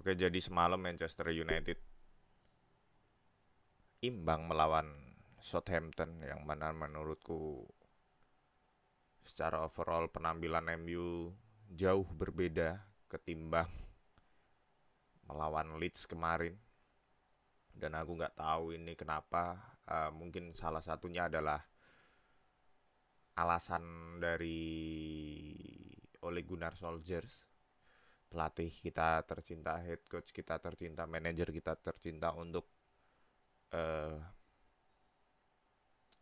Oke, jadi semalam Manchester United imbang melawan Southampton yang mana menurutku secara overall penampilan MU jauh berbeda ketimbang melawan Leeds kemarin. Dan aku nggak tahu ini kenapa. Mungkin salah satunya adalah alasan dari Ole Gunnar Solskjaer, pelatih kita tercinta, head coach kita tercinta, manajer kita tercinta, untuk eh,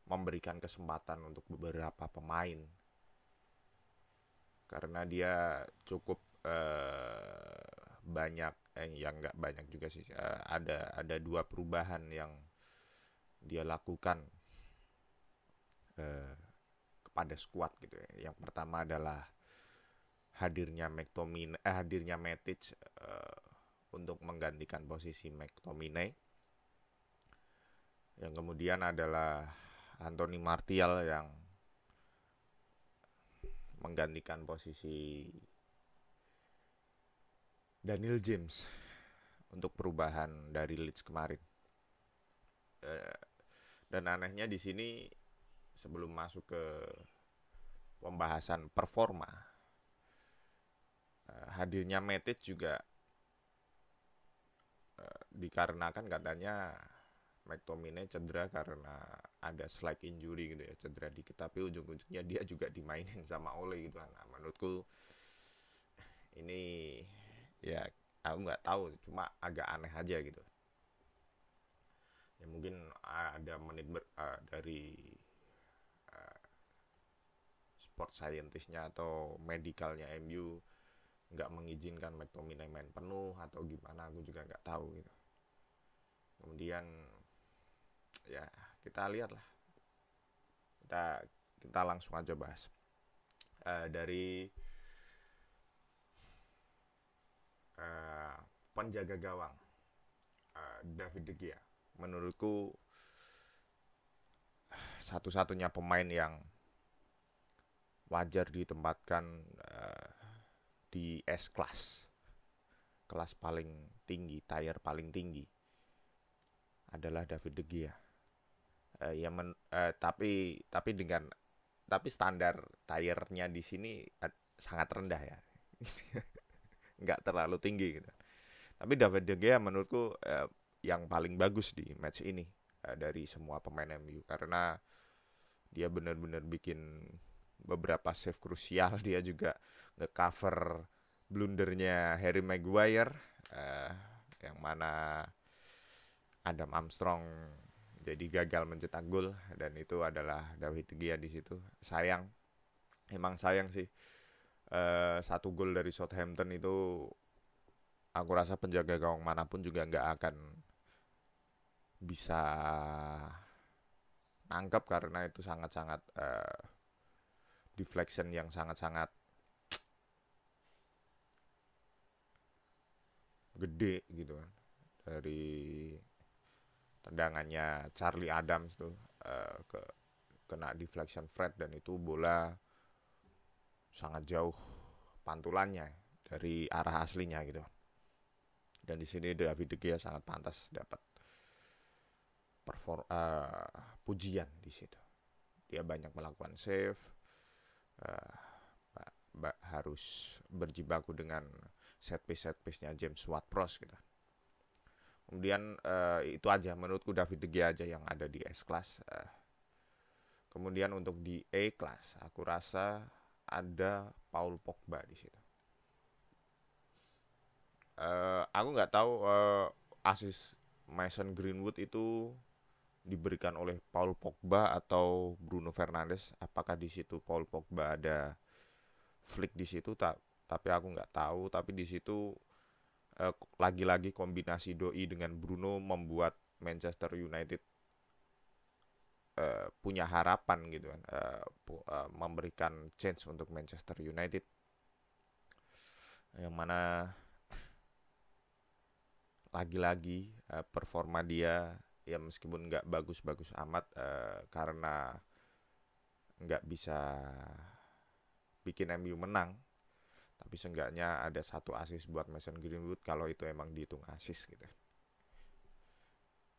memberikan kesempatan untuk beberapa pemain karena dia cukup banyak, yang nggak banyak juga sih, ada dua perubahan yang dia lakukan eh, kepada squad gitu ya. Yang pertama adalah hadirnya Matic untuk menggantikan posisi McTominay. Yang kemudian adalah Anthony Martial yang menggantikan posisi Daniel James untuk perubahan dari Leeds kemarin. Dan anehnya di sini, sebelum masuk ke pembahasan performa, hadirnya Matic juga dikarenakan katanya McTominay cedera karena ada slight injury gitu ya, cedera dikit, tapi ujung-ujungnya dia juga dimainin sama Ole gitu kan. Nah, menurutku ini ya, aku nggak tahu, cuma agak aneh aja gitu ya. Mungkin ada dari sport scientistnya atau medikalnya MU nggak mengizinkan McTominay main penuh atau gimana, aku juga nggak tahu gitu. Kemudian ya, kita lihat lah, kita kita langsung aja bahas dari penjaga gawang David De Gea. Menurutku satu-satunya pemain yang wajar ditempatkan di S class, kelas paling tinggi, tier paling tinggi, adalah David De Gea. Tapi standar tiernya di sini sangat rendah ya, nggak terlalu tinggi gitu. Tapi David De Gea menurutku yang paling bagus di match ini dari semua pemain MU, karena dia benar-benar bikin beberapa save krusial. Dia juga nge-cover blundernya Harry Maguire, yang mana Adam Armstrong jadi gagal mencetak gol, dan itu adalah David De Gea di situ. Emang sayang sih, satu gol dari Southampton itu aku rasa penjaga gawang manapun juga nggak akan bisa nangkep, karena itu sangat-sangat deflection yang sangat-sangat gede gitu kan, dari tendangannya Charlie Adams tuh, kena deflection Fred, dan itu bola sangat jauh pantulannya dari arah aslinya gitu. Dan di sini David De Gea sangat pantas dapat pujian di situ. Dia banyak melakukan save, harus berjibaku dengan set piece-nya James Ward-Prowse gitu. Kemudian itu aja menurutku, David De Gea aja yang ada di S class. Kemudian untuk di A class, aku rasa ada Paul Pogba di situ. Aku nggak tahu asis Mason Greenwood itu diberikan oleh Paul Pogba atau Bruno Fernandes. Apakah di situ Paul Pogba ada flick di situ? Tapi aku nggak tahu. Tapi di situ lagi-lagi kombinasi doi dengan Bruno membuat Manchester United punya harapan gitu kan, memberikan chance untuk Manchester United, yang mana lagi-lagi performa dia ya meskipun nggak bagus-bagus amat, karena nggak bisa bikin MU menang, tapi tapi seenggaknya ada 1 assist buat Mason Greenwood kalau itu emang dihitung assist gitu.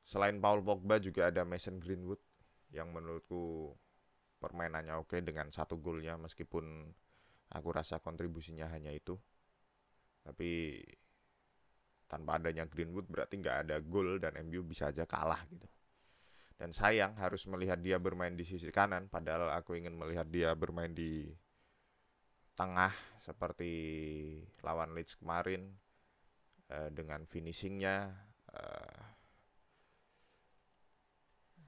Selain Paul Pogba juga ada Mason Greenwood yang menurutku permainannya oke dengan 1 golnya, meskipun aku rasa kontribusinya hanya itu. Tapi tanpa adanya Greenwood berarti nggak ada gol dan MU bisa aja kalah gitu. Dan sayang harus melihat dia bermain di sisi kanan, padahal aku ingin melihat dia bermain di tengah seperti lawan Leeds kemarin, dengan finishingnya.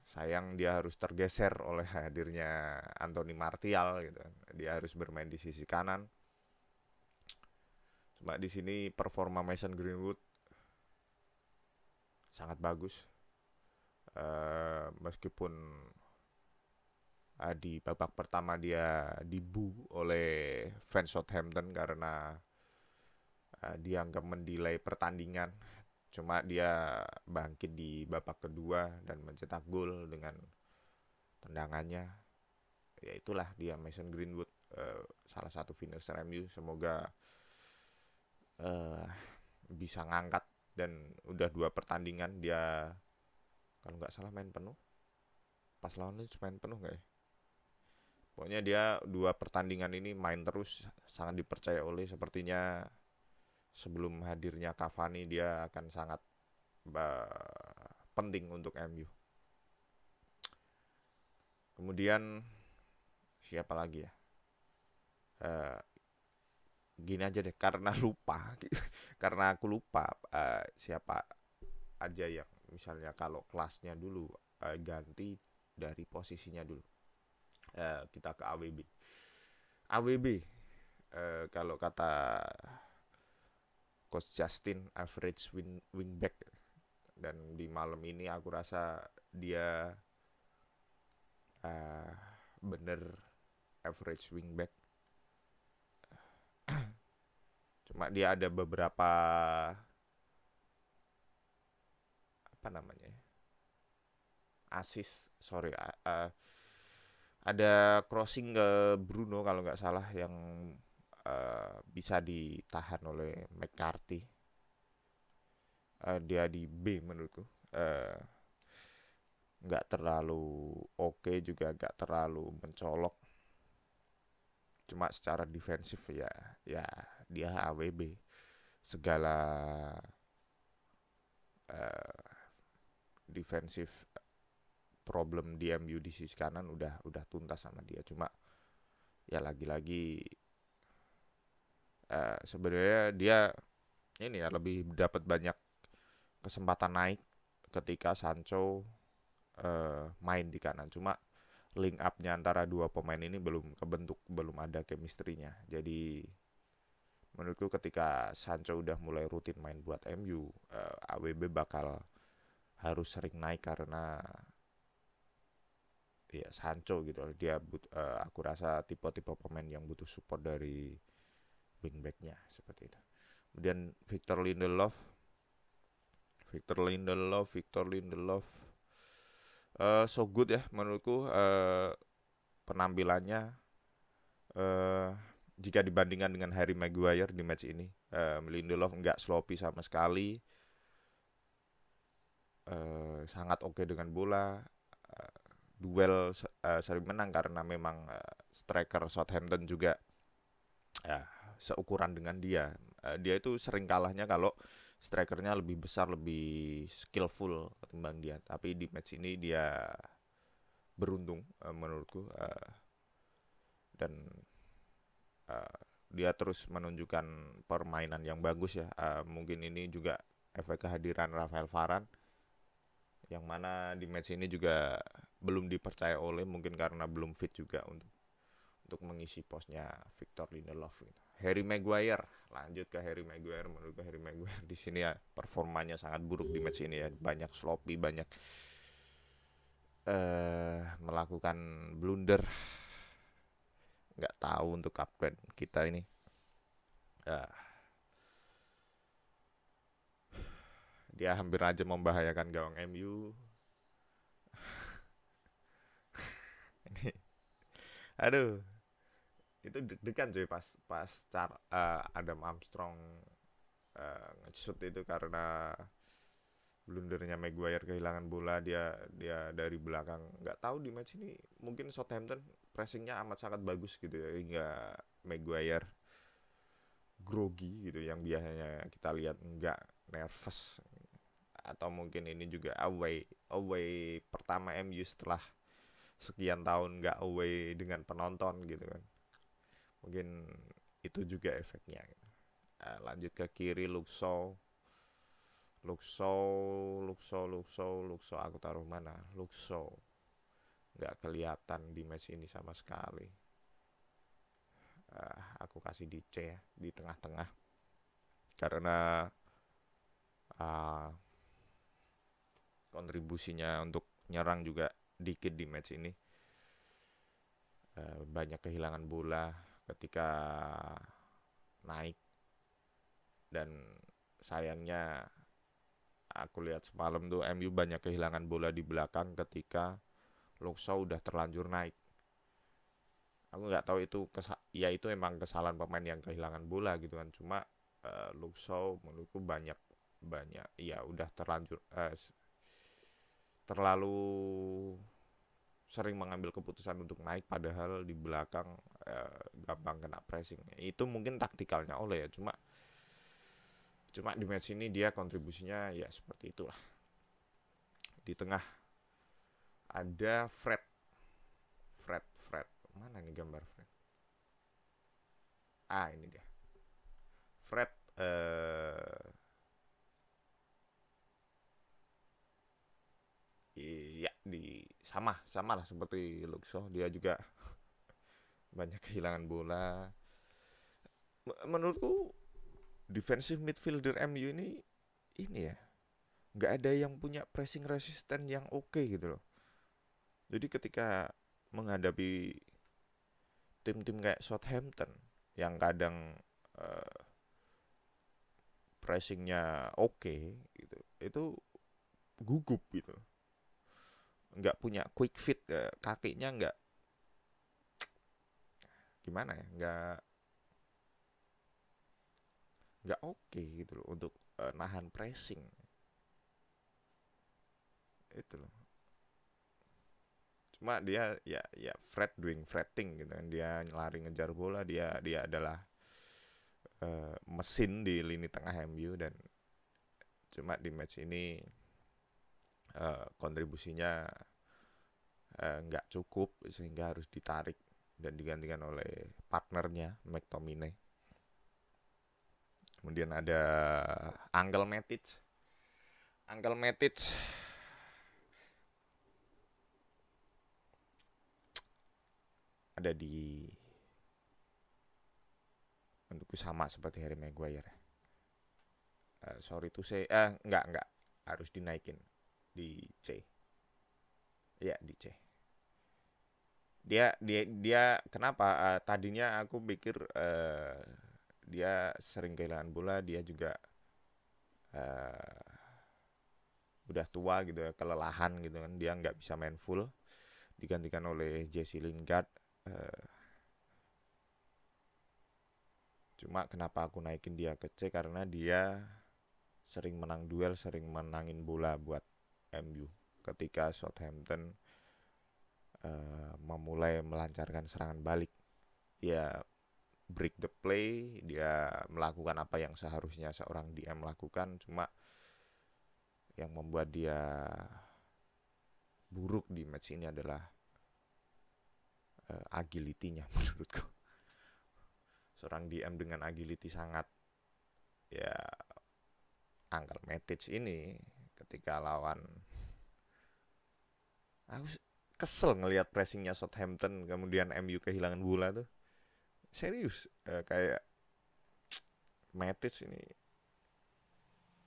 Sayang dia harus tergeser oleh hadirnya Anthony Martial gitu. Dia harus bermain di sisi kanan. Cuma di sini performa Mason Greenwood sangat bagus. Meskipun di babak pertama dia dibu oleh fans Southampton karena dianggap mendelay pertandingan. Cuma dia bangkit di babak kedua dan mencetak gol dengan tendangannya. Ya itulah dia Mason Greenwood, salah satu finisher MU. Semoga bisa ngangkat, dan udah 2 pertandingan dia kalau nggak salah main penuh. Pas lawan itu main penuh nggak ya? Pokoknya dia 2 pertandingan ini main terus, sangat dipercaya oleh. Sepertinya sebelum hadirnya Cavani dia akan sangat penting untuk MU. Kemudian siapa lagi ya? Gini aja deh, karena lupa karena aku lupa siapa aja yang misalnya kalau kelasnya dulu, ganti dari posisinya dulu. Kita ke AWB. Kalau kata Coach Justin, average wingback, dan di malam ini aku rasa dia bener average wingback. Cuma dia ada beberapa assist, ada crossing ke Bruno kalau nggak salah yang bisa ditahan oleh McCarthy. Dia di B menurutku. Nggak terlalu oke juga nggak terlalu mencolok. Cuma secara defensif ya dia AWB. Segala defensif problem di MU di sisi kanan udah tuntas sama dia. Cuma ya lagi-lagi sebenarnya dia ini ya lebih dapat banyak kesempatan naik ketika Sancho main di kanan. Cuma link up-nya antara 2 pemain ini belum kebentuk, belum ada chemistry-nya. Jadi menurutku ketika Sancho udah mulai rutin main buat MU, AWB bakal harus sering naik karena ya Sancho gitu. Dia aku rasa tipe-tipe pemain yang butuh support dari wingback-nya seperti itu. Kemudian Victor Lindelof so good ya menurutku, penampilannya jika dibandingkan dengan Harry Maguire di match ini. Lindelof nggak sloppy sama sekali, sangat oke dengan bola, duel sering menang karena memang striker Southampton juga seukuran dengan dia. Dia itu sering kalahnya kalau strikernya lebih besar, lebih skillful ketimbang dia. Tapi di match ini dia beruntung menurutku, dan dia terus menunjukkan permainan yang bagus ya. Mungkin ini juga efek kehadiran Rafael Varane, yang mana di match ini juga belum dipercaya oleh, mungkin karena belum fit juga untuk mengisi posnya Victor Lindelof gitu. Harry Maguire, lanjut ke Harry Maguire. Menurut Harry Maguire di sini ya performanya sangat buruk di match ini ya. Banyak sloppy, banyak melakukan blunder. Nggak tahu untuk kapten kita ini. Dia hampir aja membahayakan gawang MU. Ini, aduh, Itu deg-degan cuy pas Adam Armstrong nge-shoot itu karena blundernya Maguire, kehilangan bola, dia dari belakang. Nggak tahu di match ini mungkin Southampton pressingnya amat sangat bagus gitu ya, hingga Maguire grogi gitu, yang biasanya kita lihat nggak nervous. Atau mungkin ini juga away pertama MU setelah sekian tahun nggak away dengan penonton gitu kan, mungkin itu juga efeknya gitu. Lanjut ke kiri, Luxo, aku taruh mana? Luxo nggak kelihatan di match ini sama sekali. Aku kasih di C ya, di tengah-tengah, karena uh, kontribusinya untuk nyerang juga dikit di match ini. Banyak kehilangan bola ketika naik, dan sayangnya aku lihat semalam tuh MU banyak kehilangan bola di belakang ketika Luxo udah terlanjur naik. Aku nggak tahu itu ya itu emang kesalahan pemain yang kehilangan bola gitu kan, cuma Luxo menurutku banyak ya udah terlalu sering mengambil keputusan untuk naik, padahal di belakang gampang kena pressing. Itu mungkin taktikalnya oleh ya, cuma di match ini dia kontribusinya ya seperti itulah. Di tengah ada Fred. Mana nih gambar Fred? Ini dia. Fred iya, sama lah seperti Luxo, dia juga banyak kehilangan bola. Menurutku defensive midfielder MU ini ya, nggak ada yang punya pressing resisten yang oke gitu loh. Jadi ketika menghadapi tim-tim kayak Southampton yang kadang pressingnya oke gitu, itu gugup gitu, nggak punya quick fit, kakinya nggak, gimana ya, nggak oke gitu loh untuk nahan pressing itu loh. Cuma dia ya Fred doing Freding gitu kan, dia lari ngejar bola, dia adalah mesin di lini tengah MU, dan cuma di match ini kontribusinya nggak cukup sehingga harus ditarik dan digantikan oleh partnernya McTominay. Kemudian ada Angel Matic ada di, menurutku sama seperti Harry Maguire. Sorry to say, enggak harus dinaikin di C. Ya di C. Dia kenapa? Tadinya aku pikir dia sering kehilangan bola, dia juga udah tua gitu ya, kelelahan gitu kan, dia nggak bisa main full, digantikan oleh Jesse Lingard. Cuma kenapa aku naikin dia ke C, karena dia sering menang duel, sering menangin bola buat MU ketika Southampton memulai melancarkan serangan balik. Ya break the play, dia melakukan apa yang seharusnya seorang DM lakukan, cuma yang membuat dia buruk di match ini adalah agility-nya menurutku. Seorang DM dengan agility sangat, ya Angel Matic ini ketika lawan, aku kesel ngelihat pressingnya Southampton, kemudian MU kehilangan bola tuh. Serius, kayak Matic ini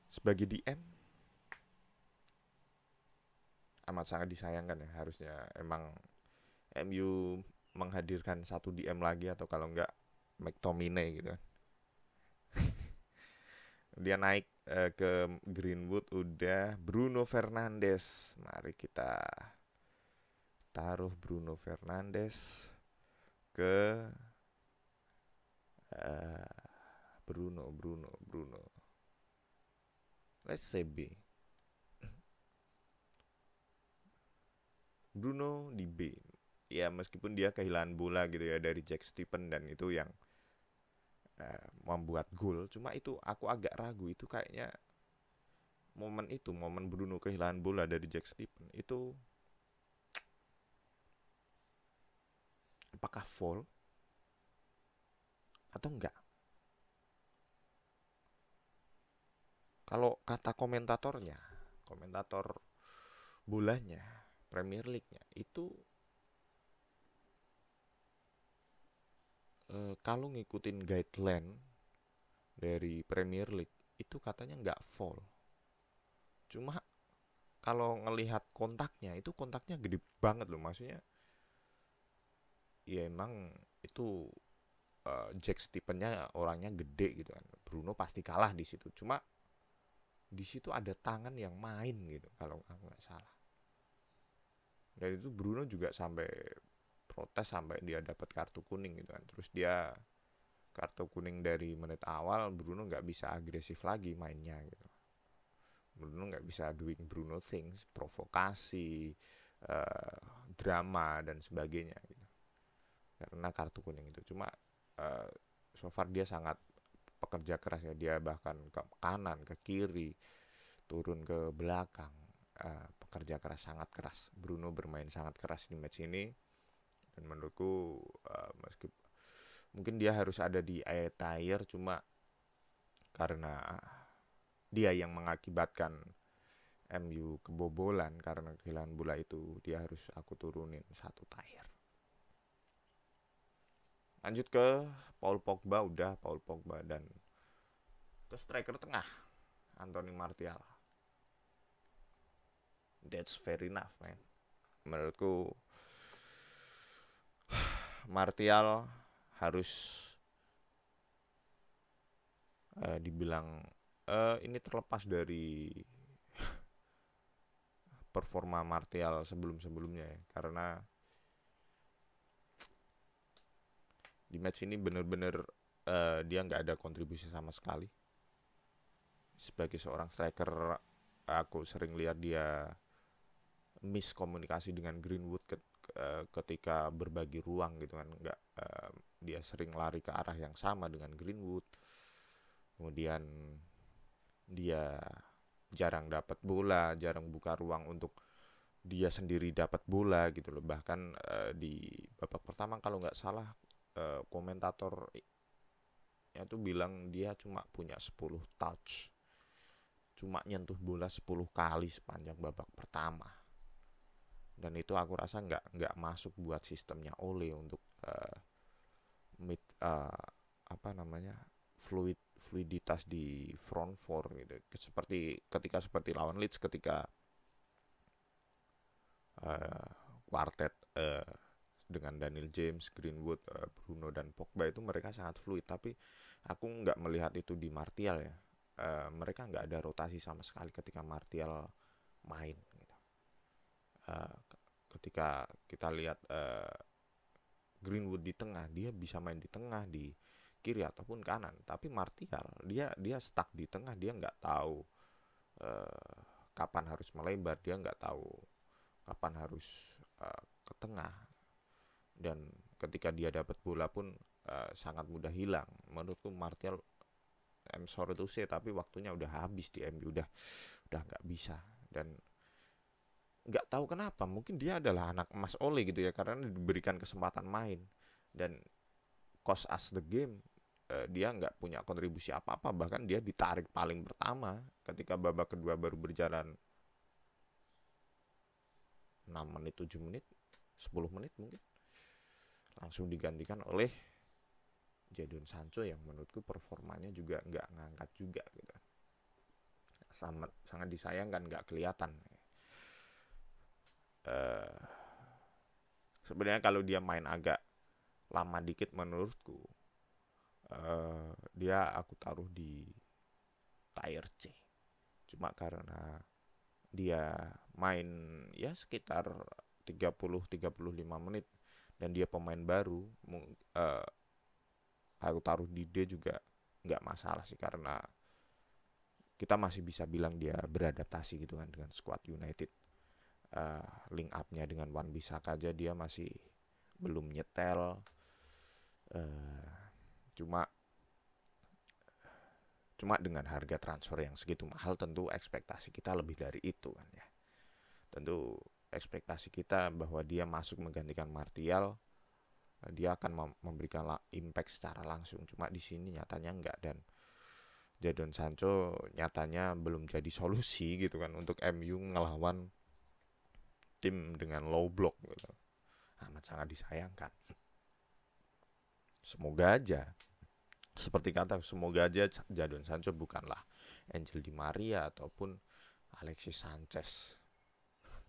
sebagai DM amat sangat disayangkan ya. Harusnya emang MU menghadirkan satu DM lagi, atau kalau enggak McTominay gitu. Dia naik ke Greenwood, udah Bruno Fernandes. Mari kita taruh Bruno Fernandes ke Eh, Bruno. Let's say B. Bruno di B. Ya meskipun dia kehilangan bola gitu ya dari Jack Stephen dan itu yang membuat gol, cuma itu aku agak ragu itu kayaknya momen Bruno kehilangan bola dari Jack Stephen itu apakah foul atau enggak? Kalau kata komentator bolanya, Premier League-nya itu kalau ngikutin guideline dari Premier League itu katanya nggak foul. Cuma kalau ngelihat kontaknya itu kontaknya gede banget loh, maksudnya ya emang itu Jack Stephen-nya orangnya gede gitu kan. Bruno pasti kalah di situ. Cuma di situ ada tangan yang main gitu kalau aku nggak salah. Dan itu Bruno juga sampai protes sampai dia dapat kartu kuning gitu kan. Terus dia kartu kuning dari menit awal Bruno nggak bisa agresif lagi mainnya gitu. Bruno nggak bisa doing Bruno things, provokasi, uh, drama dan sebagainya gitu. Karena kartu kuning itu. Cuma uh, so far dia sangat pekerja keras ya, dia bahkan ke kanan, ke kiri, turun ke belakang, pekerja keras, sangat keras. Bruno bermain sangat keras di match ini dan menurutku meskipun mungkin dia harus ada di tier cuma karena dia yang mengakibatkan MU kebobolan karena kehilangan bola itu dia harus aku turunin satu tier. Lanjut ke Paul Pogba dan ke striker tengah Anthony Martial. That's fair enough man. Menurutku Martial harus dibilang ini terlepas dari performa Martial sebelum-sebelumnya ya, karena di match ini bener-bener dia nggak ada kontribusi sama sekali. Sebagai seorang striker aku sering lihat dia miskomunikasi dengan Greenwood ketika berbagi ruang gitu kan, nggak dia sering lari ke arah yang sama dengan Greenwood, kemudian dia jarang dapat bola, jarang buka ruang untuk dia sendiri dapat bola gitu loh. Bahkan di babak pertama kalau nggak salah komentator itu bilang dia cuma punya 10 touch, cuma nyentuh bola 10 kali sepanjang babak pertama. Dan itu aku rasa nggak masuk buat sistemnya Ole untuk mid apa namanya fluiditas di front four gitu. Seperti lawan Leeds ketika quartet dengan Daniel James, Greenwood, Bruno dan Pogba itu mereka sangat fluid. Tapi aku nggak melihat itu di Martial ya. Mereka nggak ada rotasi sama sekali ketika Martial main. Gitu. Ketika kita lihat Greenwood di tengah, dia bisa main di tengah, di kiri ataupun kanan. Tapi Martial dia stuck di tengah, dia nggak tahu kapan harus melebar, dia nggak tahu kapan harus ke tengah. Dan ketika dia dapat bola pun sangat mudah hilang. Menurutku Martial, I'm sorry to say, tapi waktunya udah habis di MU, udah nggak bisa. Dan nggak tahu kenapa, mungkin dia adalah anak emas Ole gitu ya, karena diberikan kesempatan main dan cost us the game. Dia nggak punya kontribusi apa-apa, bahkan dia ditarik paling pertama ketika babak kedua baru berjalan 6 menit, 7 menit, 10 menit mungkin, langsung digantikan oleh Jadon Sancho yang menurutku performanya juga nggak ngangkat juga gitu. Sangat disayangkan nggak kelihatan. Sebenarnya kalau dia main agak lama dikit menurutku dia aku taruh di tier C. Cuma karena dia main ya sekitar 30-35 menit dan dia pemain baru, aku taruh di D juga nggak masalah sih, karena kita masih bisa bilang dia beradaptasi gitu kan dengan squad United. Link up-nya dengan Wan Bissaka aja dia masih belum nyetel. Uh, cuma cuma dengan harga transfer yang segitu mahal, tentu ekspektasi kita lebih dari itu kan ya. Tentu ekspektasi kita bahwa dia masuk menggantikan Martial, dia akan memberikan impact secara langsung. Cuma di sini nyatanya enggak, dan Jadon Sancho nyatanya belum jadi solusi gitu kan untuk MU ngelawan tim dengan low block gitu. Amat sangat disayangkan. Semoga aja, seperti kata, semoga aja Jadon Sancho bukanlah Angel Di Maria ataupun Alexis Sanchez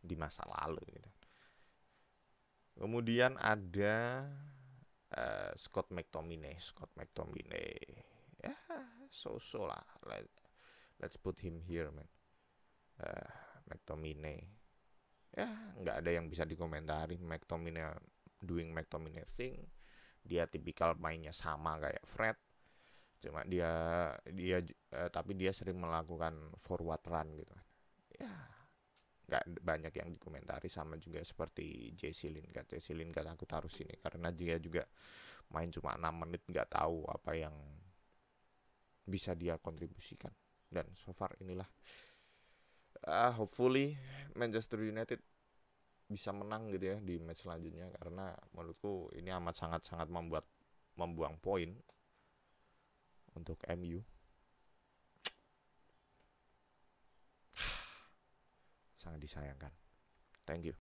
di masa lalu gitu. Kemudian ada Scott McTominay. Ya, so-so lah. Let's put him here, man. McTominay. Ya, nggak ada yang bisa dikomentari. McTominay doing McTominay thing. Dia tipikal mainnya sama kayak Fred. Cuma tapi dia sering melakukan forward run gitu. Ya, nggak banyak yang dikomentari. Sama juga seperti Jesse Lingard aku taruh sini karena dia juga main cuma 6 menit, nggak tahu apa yang bisa dia kontribusikan. Dan so far inilah, hopefully Manchester United bisa menang gitu ya di match selanjutnya, karena menurutku ini amat sangat membuang poin untuk MU. Sangat disayangkan. Thank you.